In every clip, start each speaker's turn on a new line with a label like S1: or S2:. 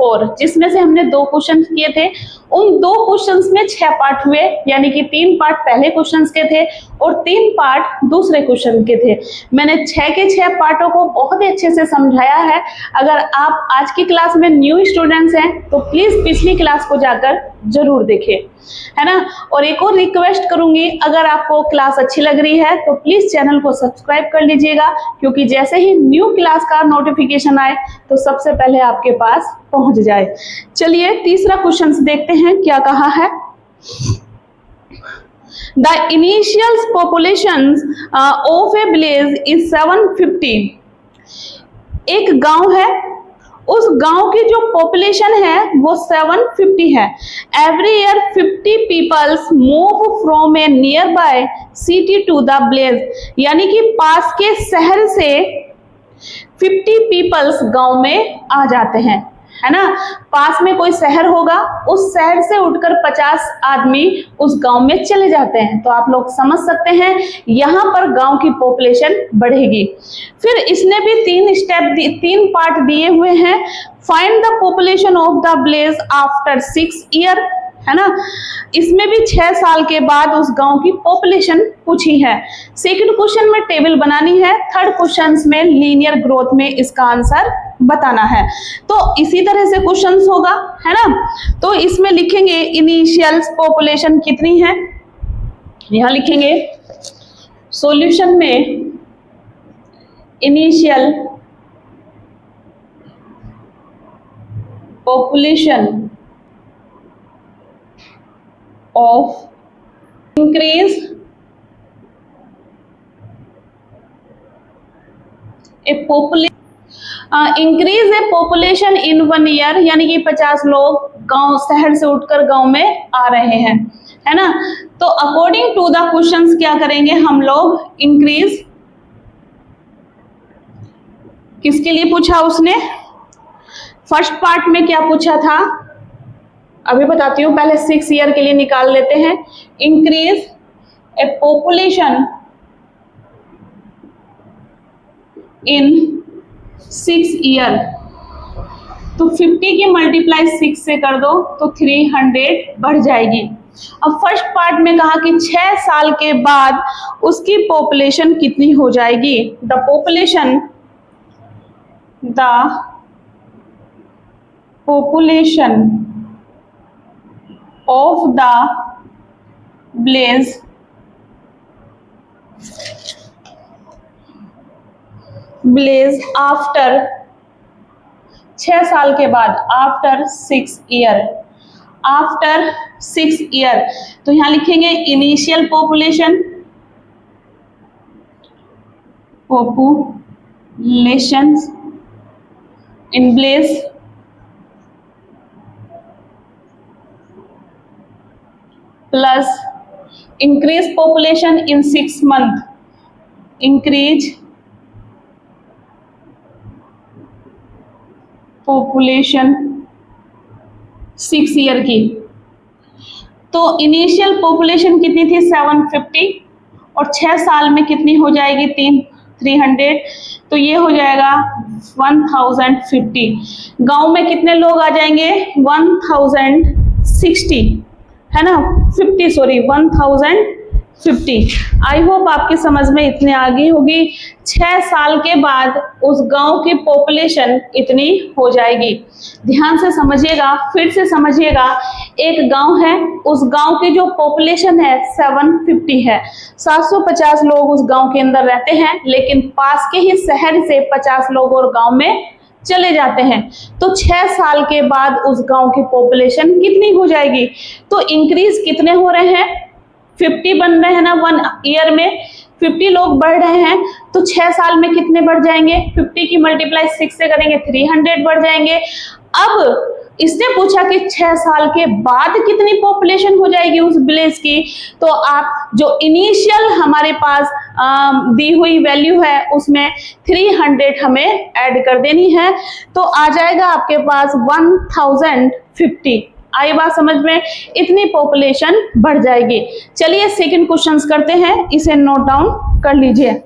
S1: 4, जिसमें से हमने 2 क्वेश्चन किए थे। उन 2 क्वेश्चंस में 6 पार्ट हुए, यानी कि 3 पार्ट पहले क्वेश्चंस के थे और 3 पार्ट दूसरे क्वेश्चन के थे। मैंने 6 के 6 पार्टों को बहुत ही अच्छे से समझाया है। अगर आप आज की क्लास में न्यू स्टूडेंट्स हैं तो प्लीज पिछली क्लास को जाकर जरूर देखें, है ना। और एक और रिक्वेस्ट करूंगी, अगर आपको क्लास अच्छी लग रही है तो प्लीज चैनल को सब्सक्राइब कर लीजिएगा, क्योंकि जैसे ही न्यू क्लास का नोटिफिकेशन आए तो सबसे पहले आपके पास पहुंच जाए। चलिए तीसरा क्वेश्चन देखते हैं क्या कहा है। The initial population of a village is 750। एक गांव है, उस गांव की जो पॉपुलेशन है वो 750 है। Every year 50 peoples move from a nearby city to the village, यानी कि पास के शहर से 50 पीपल्स गांव में आ जाते हैं, है ना। पास में कोई शहर होगा, उस शहर से उठकर 50 आदमी उस गांव में चले जाते हैं। तो आप लोग समझ सकते हैं यहां पर गांव की पॉपुलेशन बढ़ेगी। फिर इसने भी 3 पार्ट दिए हुए हैं। Find the population of the village after 6 year, है ना। इसमें भी 6 साल के बाद उस गांव की पॉपुलेशन पूछी है। सेकंड क्वेश्चन में टेबल बनानी है, थर्ड क्वेश्चन में लीनियर ग्रोथ में इसका आंसर बताना है। तो इसी तरह से क्वेश्चंस होगा, है ना। तो इसमें लिखेंगे इनिशियल पॉपुलेशन कितनी है, यहां लिखेंगे सॉल्यूशन में initial population of increase a population in 1 year, यानी कि 50 लोग गांव शहर से उठकर गांव में आ रहे हैं, है ना। तो अकॉर्डिंग टू द क्वेश्चंस क्या करेंगे हम लोग, इंक्रीज किसके लिए पूछा उसने, फर्स्ट पार्ट में क्या पूछा था अभी बताती हूँ, पहले 6 ईयर के लिए निकाल लेते हैं। Increase A population in 6 year, तो 50 की मल्टीप्लाई 6 से कर दो तो 300 बढ़ जाएगी। अब फर्स्ट पार्ट में कहा कि 6 साल के बाद उसकी पॉपुलेशन कितनी हो जाएगी। The population of the village after 6 साल के बाद, आफ्टर 6 ईयर, आफ्टर 6 ईयर। तो यहां लिखेंगे initial population in village plus increase population in 6 month, increase population 6 year की। तो इनिशियल पॉपुलेशन कितनी थी 750 और 6 साल में कितनी हो जाएगी 300, तो ये हो जाएगा 1050। गांव में कितने लोग आ जाएंगे 1060, है ना, 1050। आई होप आपकी समझ में इतने आ गई होगी। 6 साल के बाद उस गांव की पॉपुलेशन इतनी हो जाएगी। ध्यान से समझिएगा, फिर से समझिएगा। एक गांव है, उस गांव की जो पॉपुलेशन है 750 है, 750 लोग उस गांव के अंदर रहते हैं, लेकिन पास के ही शहर से 50 लोग और गांव में चले जाते हैं। तो 6 साल के बाद उस गांव की पॉपुलेशन कितनी हो जाएगी। तो इंक्रीज कितने हो रहे हैं 50 बन रहे हैं ना, 1 ईयर में 50 लोग बढ़ रहे हैं, तो 6 साल में कितने बढ़ जाएंगे, 50 की मल्टीप्लाई 6 से करेंगे 300 बढ़ जाएंगे। अब इसने पूछा कि 6 साल के बाद कितनी पॉपुलेशन हो जाएगी उस विलेज की, तो आप जो इनिशियल हमारे पास दी हुई वैल्यू है उसमें 300 हमें ऐड कर देनी है, तो आ जाएगा आपके पास 1050। आई बात समझ में, इतनी पॉपुलेशन बढ़ जाएगी। चलिए सेकंड क्वेश्चन करते हैं, इसे नोट डाउन कर लीजिए।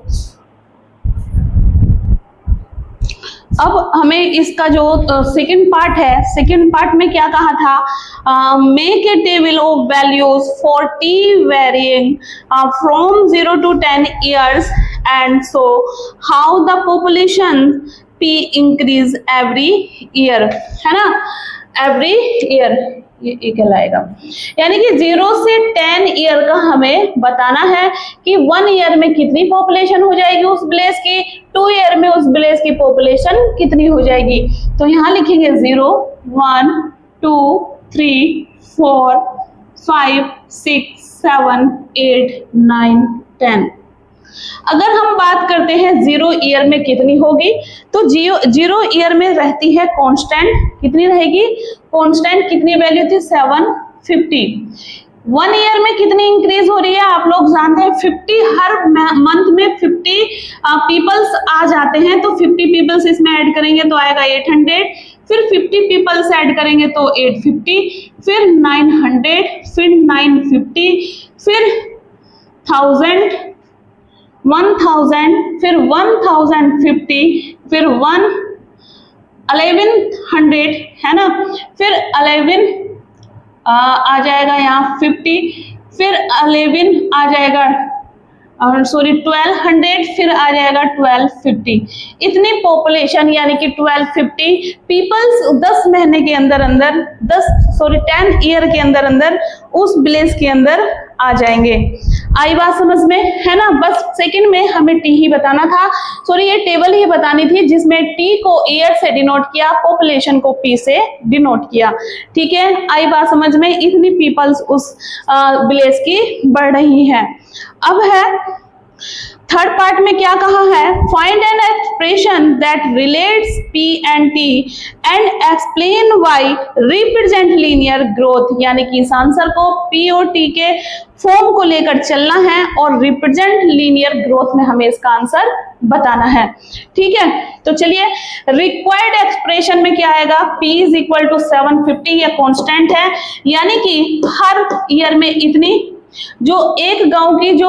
S1: अब हमें इसका जो सेकंड पार्ट है, सेकंड पार्ट में क्या कहा था, make a table of values for t varying from 0 to 10 years and so how the population P increase every year, है ना, एवरी ईयर। ये कहलाएगा, यानी कि 0 से 10 ईयर का हमें बताना है कि 1 ईयर में कितनी पॉपुलेशन हो जाएगी उस विलेज की, 2 ईयर में उस विलेज की पॉपुलेशन कितनी हो जाएगी। तो यहाँ लिखेंगे 0, 1, 2, 3, 4, 5, 6, 7, 8, 9, 10। अगर हम बात करते हैं 0 ईयर में कितनी होगी, तो 0 ईयर में रहती है कांस्टेंट, कितनी रहेगी कांस्टेंट, कितनी वैल्यू थी 750। 1 ईयर में कितनी इंक्रीज हो रही है आप लोग जानते हैं 50, हर मंथ में 50 पीपल्स आ जाते हैं, तो 50 पीपल्स इसमें ऐड करेंगे तो आएगा 800, फिर 50 पीपल्स ऐड करेंगे तो 850, फिर 900, फिर 950, फिर 1000, 1000, फिर 1050, फिर 1100, है ना, फिर 11 आ जाएगा यहाँ 50, फिर 11 आ जाएगा 1200, फिर आ जाएगा 1250। इतनी पॉपुलेशन यानी कि 1250 पीपल्स 10 महीने के अंदर 10 ईयर के अंदर उस विलेज के अंदर आ जाएंगे। आई बात समझ में, है ना। बस सेकंड में हमें टी ही बताना था, ये टेबल ही बतानी थी जिसमें टी को ईयर से डिनोट किया, पॉपुलेशन को पी से डिनोट किया। ठीक है, आई बात समझ में। इतनी पीपल्स उस विलेज की बढ़ रही है। अब है थर्ड पार्ट में क्या कहा है, find an expression that relates P and T and explain why represent linear growth, यानी कि इस आंसर को पी और टी के फॉर्म को लेकर चलना है और रिप्रेजेंट लीनियर ग्रोथ में हमें इसका आंसर बताना है। ठीक है, तो चलिए रिक्वायर्ड एक्सप्रेशन में क्या आएगा, p इज इक्वल टू 750, ये कांस्टेंट है, यानी कि हर ईयर में इतनी, जो एक गांव की जो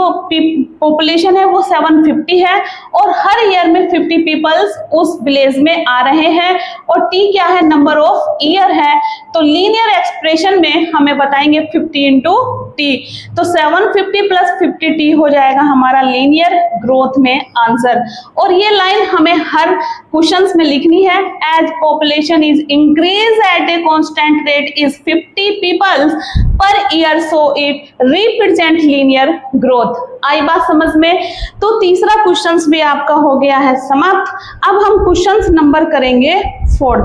S1: पॉपुलेशन है वो 750 है और हर ईयर में 50 पीपल्स उस विलेज में आ रहे हैं, और टी क्या है, नंबर ऑफ ईयर है। तो लीनियर एक्सप्रेशन में हमें बताएंगे 50 इंटू टी, तो 750 प्लस 50t हो जाएगा हमारा लीनियर ग्रोथ में आंसर। और ये लाइन हमें हर क्वेश्चंस में लिखनी है, as population is increase at a constant rate is 50 peoples per year, so it represent linear growth. आई बात समझ में। तो तीसरा क्वेश्चंस भी आपका हो गया है समाप्त। अब हम क्वेश्चंस नंबर करेंगे 4।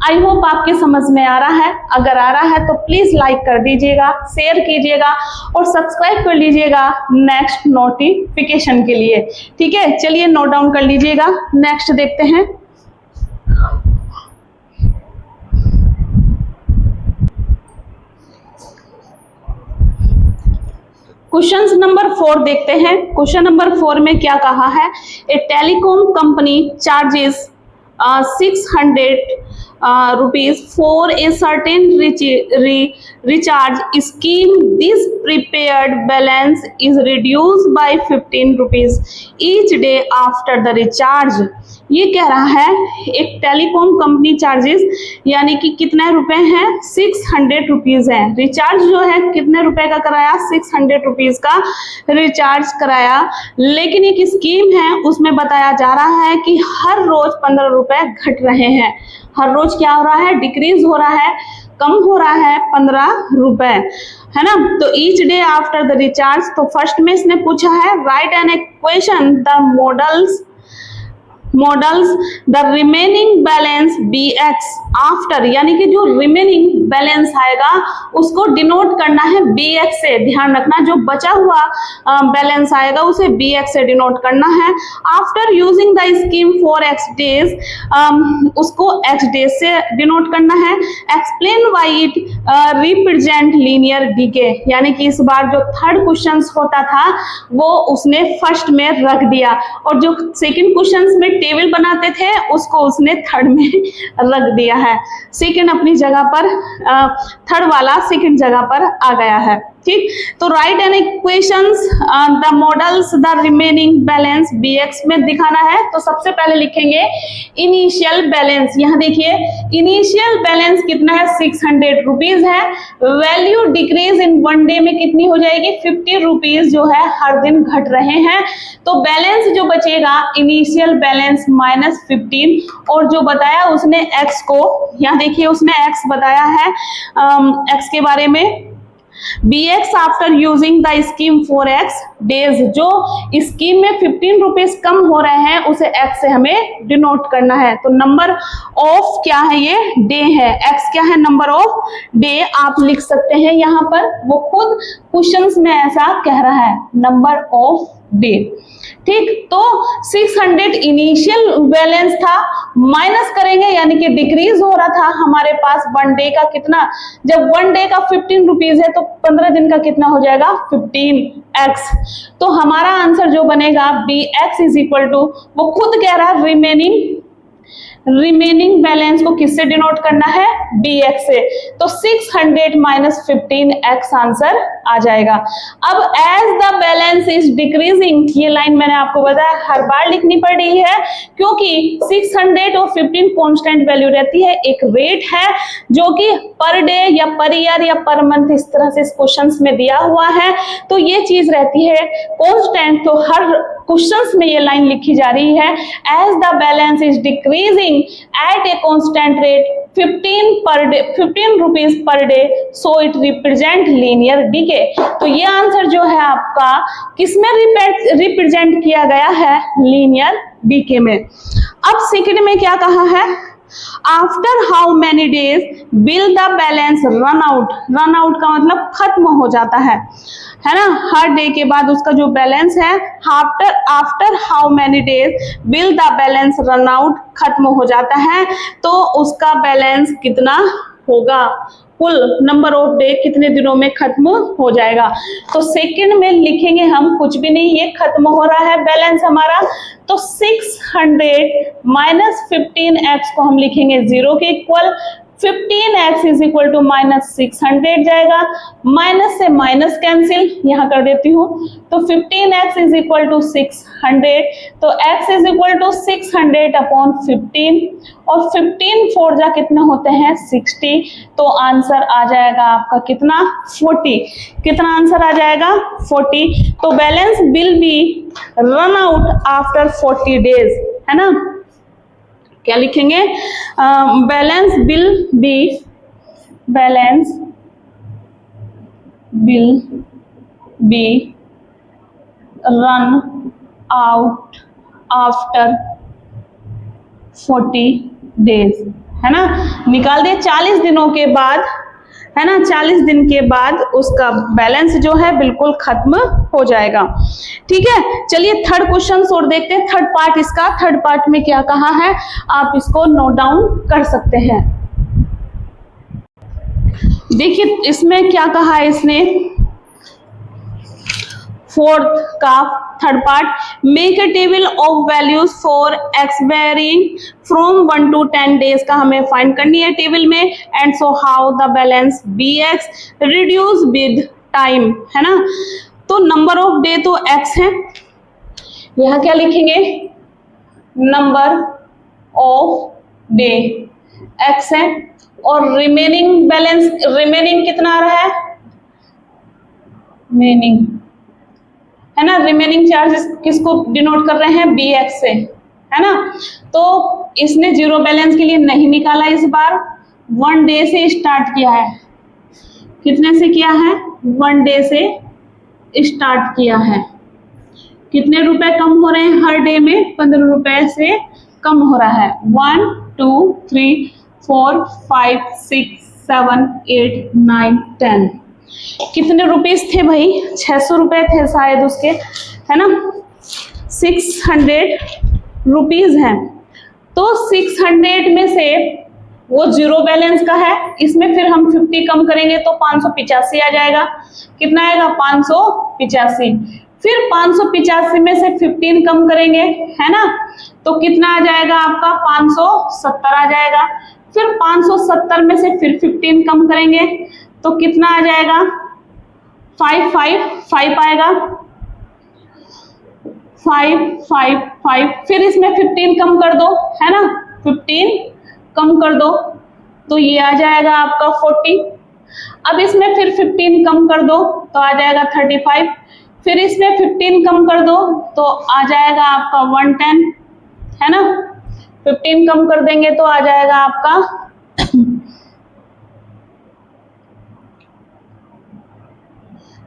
S1: आई होप आपके समझ में आ रहा है, अगर आ रहा है तो प्लीज लाइक कर दीजिएगा, शेयर कीजिएगा और सब्सक्राइब कर लीजिएगा नेक्स्ट नोटिफिकेशन के लिए। ठीक है, चलिए नोट डाउन कर लीजिएगा। नेक्स्ट देखते हैं, क्वेश्चन नंबर 4 देखते हैं। क्वेश्चन नंबर 4 में क्या कहा है, a telecom company charges 600 rupees for a certain recharge scheme. This prepaid balance is reduced by 15 rupees each day after the recharge. ये कह रहा है एक टेलीकॉम कंपनी चार्जेस यानी कि कितने रुपए हैं, 600 रुपीज है। रिचार्ज जो है कितने रुपए का कराया, 600 रुपीज का रिचार्ज कराया, लेकिन एक स्कीम है उसमें बताया जा रहा है कि हर रोज 15 रुपए घट रहे हैं। हर रोज क्या हो रहा है, डिक्रीज हो रहा है, कम हो रहा है 15 रुपए, है ना। तो each day after the recharge, तो फर्स्ट में इसने पूछा है right an equation the models the remaining balance bx after, यानी कि जो रिमेनिंग बैलेंस आएगा उसको डिनोट करना है bx से। ध्यान रखना, जो बचा हुआ बैलेंस आएगा उसे bx से डिनोट करना है। After using the scheme for x days, उसको x डेज से डिनोट करना है। Explain why it represent linear decay, यानी कि इस बार जो थर्ड क्वेश्चन होता था वो उसने फर्स्ट में रख दिया और जो सेकंड क्वेश्चन में टेबल बनाते थे उसको उसने थर्ड में रख दिया है। सेकंड अपनी जगह पर, थर्ड वाला सेकंड जगह पर आ गया है। ठीक, तो write an equations the models the remaining balance bx में दिखाना है। तो सबसे पहले लिखेंगे इनिशियल बैलेंस। यहाँ देखिए इनिशियल बैलेंस कितना है, 600 रुपीज है। Value decrease in one day में कितनी हो जाएगी, 50 रुपीज जो है हर दिन घट रहे हैं। तो बैलेंस जो बचेगा इनिशियल बैलेंस माइनस 15, और जो बताया उसने x को, यहाँ देखिए उसने x बताया है x के बारे में, bx after using the scheme for x days. जो स्कीम में 15 रुपीज कम हो रहे हैं उसे x से हमें डिनोट करना है। तो नंबर ऑफ क्या है, ये डे है, x क्या है, नंबर ऑफ डे आप लिख सकते हैं यहाँ पर, वो खुद क्वेश्चंस में ऐसा कह रहा है, नंबर ऑफ डे। ठीक, तो 600 इनिशियल बैलेंस था, माइनस करेंगे यानी कि डिक्रीज हो रहा था हमारे पास वन डे का कितना, जब वन डे का 15 रुपीज है तो 15 दिन का कितना हो जाएगा 15x। तो हमारा आंसर जो बनेगा bx इज इक्वल टू, वो खुद कह रहा है रिमेनिंग बैलेंस को किससे डिनोट करना है, bx से। तो 600 माइनस 15x आंसर आ जाएगा। अब as the balance is decreasing, ये लाइन मैंने आपको बताया हर बार लिखनी पड़ रही है क्योंकि 600 और 15 कांस्टेंट वैल्यू रहती है, एक रेट है जो कि पर डे या पर ईयर या पर मंथ इस तरह से क्वेश्चंस में दिया हुआ है। तो ये चीज रहती है कांस्टेंट, तो हर क्वेश्चंस में ये लाइन लिखी जा रही है, as the balance is decreasing at a constant rate 15 rupees per day, so it represent linear decay. तो ये आंसर जो है आपका किसमें रिप्रेजेंट किया गया है, लीनियर डीके में। अब सेकंड में क्या कहा है, after how many days will the balance run out. Run out का मतलब खत्म हो जाता है ना, हर डे के बाद उसका जो बैलेंस है, after how many days will the balance run out, खत्म हो जाता है तो उसका बैलेंस कितना होगा, कुल नंबर ऑफ डे कितने दिनों में खत्म हो जाएगा। तो सेकंड में लिखेंगे हम कुछ भी नहीं, ये खत्म हो रहा है बैलेंस हमारा, तो 600 माइनस 15x को हम लिखेंगे 0 के equal, 15x is equal to minus 600 जाएगा, माइनस से माइनस कैंसिल यहाँ कर देती हूँ, तो 15x इज इक्वल टू 600, तो x is equal to 600 upon 15, और 15 4 जा कितने होते हैं 60, तो आंसर आ जाएगा आपका कितना 40। कितना आंसर आ जाएगा 40। तो balance will be run out after 40 days, है ना। क्या लिखेंगे, balance will be run out after 40 days, है ना। निकाल दे 40 दिनों के बाद, है ना, 40 दिन के बाद उसका बैलेंस जो है बिल्कुल खत्म हो जाएगा। ठीक है, चलिए थर्ड क्वेश्चन और देखते हैं, थर्ड पार्ट इसका। थर्ड पार्ट में क्या कहा है आप इसको नोट डाउन कर सकते हैं। देखिए इसमें क्या कहा है इसने, फोर्थ का third part, make a table of values for x varying from 1 to 10 days का हमें फाइंड करनी है टेबल में, and so how the balance bx reduce with time, है ना। तो नंबर ऑफ डे तो x है, यहाँ क्या लिखेंगे, नंबर ऑफ डे x है, और रिमेनिंग बैलेंस, रिमेनिंग कितना आ रहा है, रिमेनिंग, है ना, रिमेनिंग चार्जेस किसको डिनोट कर रहे हैं, bx से, है ना। तो इसने जीरो बैलेंस के लिए नहीं निकाला इस बार, 1 डे से स्टार्ट किया है, कितने से किया है, 1 डे से स्टार्ट किया है। कितने रुपए कम हो रहे हैं हर डे में, 15 रुपए से कम हो रहा है। 1 2 3 4 5 6 7 8 9 10, कितने रुपीस थे भाई, 600 रुपए थे शायद उसके, है ना, 600 रुपीज हैं। तो 600 में से वो जीरो बैलेंस का है, इसमें फिर हम 50 कम करेंगे तो 585 आ जाएगा। कितना आएगा 585, फिर 585 में से 15 कम करेंगे, है ना, तो कितना आ जाएगा आपका 570 आ जाएगा। फिर 570 में से फिर 15 कम करेंगे तो कितना आ जाएगा 5 5 5 आएगा, 5 5 5, फिर इसमें 15 कम कर दो, है ना, 15 कम कर दो तो ये आ जाएगा आपका 40। अब इसमें फिर 15 कम कर दो तो आ जाएगा 35, फिर इसमें 15 कम कर दो तो आ जाएगा आपका 110, है ना, 15 कम कर देंगे तो आ जाएगा आपका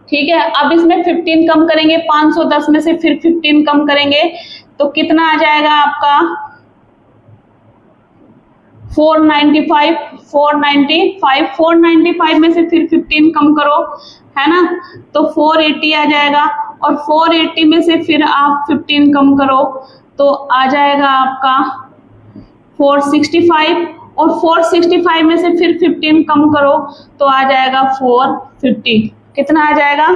S1: ठीक है। अब इसमें 15 कम करेंगे, 510 में से फिर 15 कम करेंगे तो कितना आ जाएगा आपका 495, 495, 495 में से फिर 15 कम करो, है ना, तो 480 आ जाएगा, और 480 में से फिर आप 15 कम करो तो आ जाएगा आपका 465, और 465 में से फिर 15 कम करो तो आ जाएगा 450। कितना आ जाएगा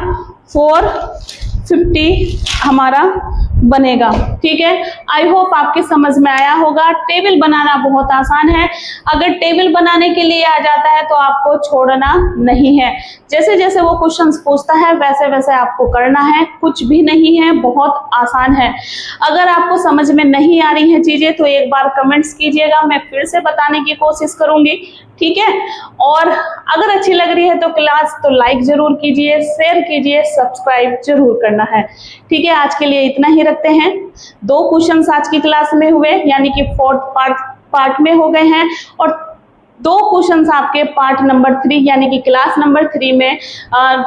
S1: 450 हमारा बनेगा। ठीक है, आई होप आपके समझ में आया होगा। टेबल बनाना बहुत आसान है, अगर टेबल बनाने के लिए आ जाता है तो आपको छोड़ना नहीं है, जैसे जैसे वो क्वेश्चंस पूछता है वैसे वैसे आपको करना है, कुछ भी नहीं है, बहुत आसान है। अगर आपको समझ में नहीं आ रही है चीजें तो एक बार कमेंट्स कीजिएगा, मैं फिर से बताने की कोशिश करूंगी। ठीक है, और अगर अच्छी लग रही है तो क्लास तो लाइक जरूर कीजिए, शेयर कीजिए, सब्सक्राइब जरूर करना है। ठीक है, आज के लिए इतना ही रखते हैं। 2 क्वेश्चंस आज की क्लास में हुए, यानी कि 4th पार्ट में हो गए हैं, और 2 क्वेश्चंस आपके पार्ट नंबर 3 यानी कि क्लास नंबर 3 में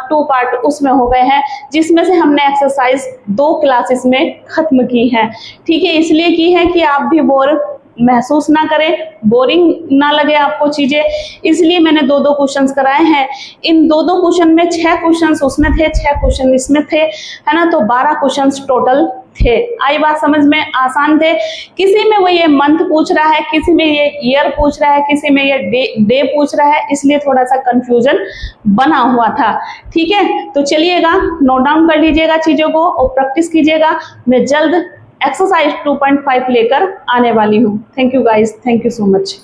S1: 2 पार्ट उसमें हो गए हैं, जिसमें से हमने एक्सरसाइज 2 क्लासेस में खत्म की है। ठीक है, इसलिए की है कि आप भी बोर महसूस ना करें, बोरिंग ना लगे आपको चीजें, इसलिए मैंने 2-2 क्वेश्चंस कराए हैं। इन 2-2 क्वेश्चन में 6 क्वेश्चंस उसमें थे, 6 क्वेश्चन इसमें थे, है ना, तो 12 क्वेश्चंस टोटल थे। आई बात समझ में? आसान थे। किसी में वो ये मंथ पूछ रहा है, किसी में ये ईयर पूछ रहा है, किसी में ये डे पूछ रहा है, इसलिए थोड़ा सा कंफ्यूजन बना हुआ था। ठीक है, तो चलिएगा, नोट डाउन कर लीजिएगा चीजों को और प्रैक्टिस कीजिएगा। मैं जल्द एक्सरसाइज 2.5 लेकर आने वाली हूँ। Thank you guys, thank you so much.